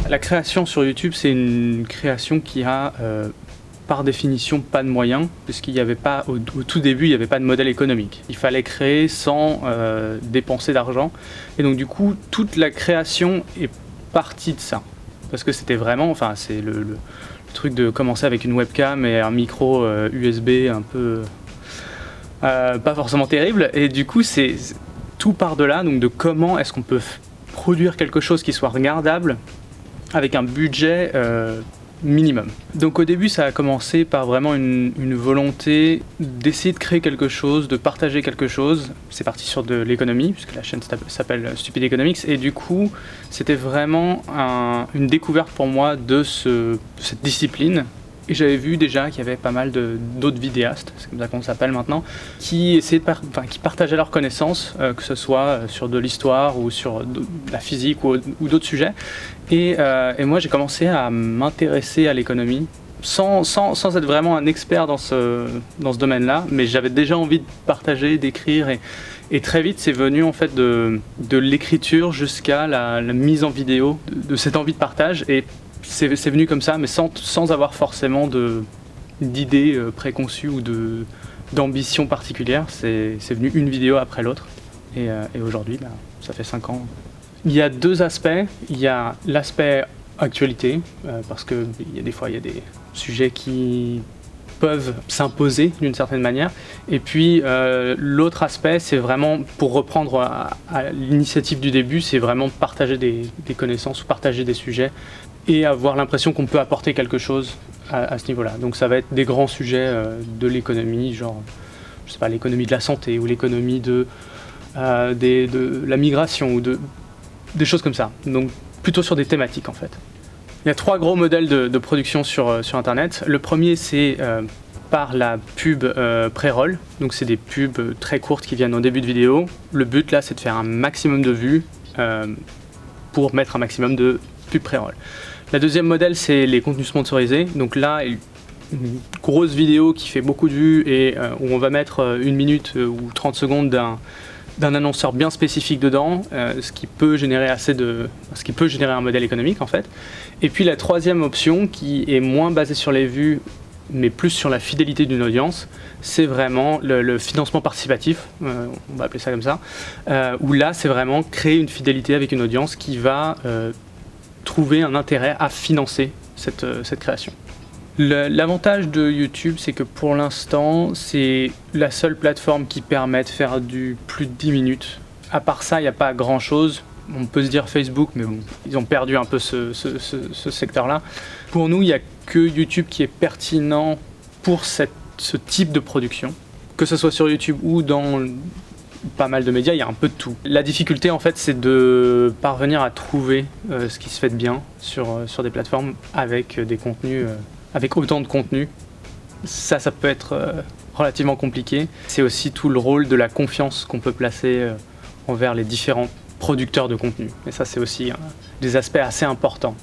La création sur YouTube, c'est une création qui a par définition pas de moyens, puisqu'il n'y avait pas, au tout début, il n'y avait pas de modèle économique. Il fallait créer sans dépenser d'argent. Et donc du coup, toute la création est partie de ça. Parce que c'était vraiment, enfin c'est le truc de commencer avec une webcam et un micro USB un peu pas forcément terrible. Et du coup, c'est tout part de là, donc de comment est-ce qu'on peut produire quelque chose qui soit regardable avec un budget minimum. Donc au début ça a commencé par vraiment une volonté d'essayer de créer quelque chose, de partager quelque chose. C'est parti sur de l'économie, puisque la chaîne s'appelle Stupid Economics, et du coup c'était vraiment une découverte pour moi de cette discipline. Et j'avais vu déjà qu'il y avait pas mal d'autres vidéastes, c'est comme ça qu'on s'appelle maintenant, qui essayaient qui partageaient leurs connaissances, que ce soit sur de l'histoire ou sur de la physique ou d'autres sujets. Et moi j'ai commencé à m'intéresser à l'économie, sans être vraiment un expert dans ce domaine-là, mais j'avais déjà envie de partager, d'écrire, et très vite c'est venu en fait de l'écriture jusqu'à la mise en vidéo, de cette envie de partage. Et c'est venu comme ça, mais sans avoir forcément d'idées préconçues ou d'ambition particulière. C'est venu une vidéo après l'autre. Et aujourd'hui, ça fait 5 ans. Il y a deux aspects. Il y a l'aspect actualité, parce que des fois, il y a des sujets qui peuvent s'imposer d'une certaine manière. Et puis l'autre aspect, c'est vraiment, pour reprendre à l'initiative du début, c'est vraiment partager des connaissances ou partager des sujets et avoir l'impression qu'on peut apporter quelque chose à ce niveau-là. Donc ça va être des grands sujets de l'économie, genre, je sais pas, l'économie de la santé ou l'économie de la migration ou des choses comme ça. Donc plutôt sur des thématiques en fait. Il y a 3 gros modèles de production sur Internet. Le premier, c'est par la pub pré-roll. Donc c'est des pubs très courtes qui viennent en début de vidéo. Le but là, c'est de faire un maximum de vues pour mettre un maximum de pubs pré-roll. La deuxième modèle, c'est les contenus sponsorisés. Donc là, une grosse vidéo qui fait beaucoup de vues et où on va mettre 1 minute ou 30 secondes d'un annonceur bien spécifique dedans, ce qui peut générer un modèle économique en fait. Et puis la troisième option, qui est moins basée sur les vues mais plus sur la fidélité d'une audience, c'est vraiment le financement participatif, on va appeler ça comme ça, où là c'est vraiment créer une fidélité avec une audience qui va trouver un intérêt à financer cette création. L'avantage de YouTube, c'est que pour l'instant, c'est la seule plateforme qui permet de faire du plus de 10 minutes. À part ça, il n'y a pas grand-chose. On peut se dire Facebook, mais bon, ils ont perdu un peu ce secteur-là. Pour nous, il n'y a que YouTube qui est pertinent pour ce type de production. Que ce soit sur YouTube ou dans pas mal de médias, il y a un peu de tout. La difficulté, en fait, c'est de parvenir à trouver ce qui se fait de bien sur des plateformes avec des contenus, avec autant de contenu. Ça peut être relativement compliqué. C'est aussi tout le rôle de la confiance qu'on peut placer envers les différents producteurs de contenu. Et ça, c'est aussi des aspects assez importants.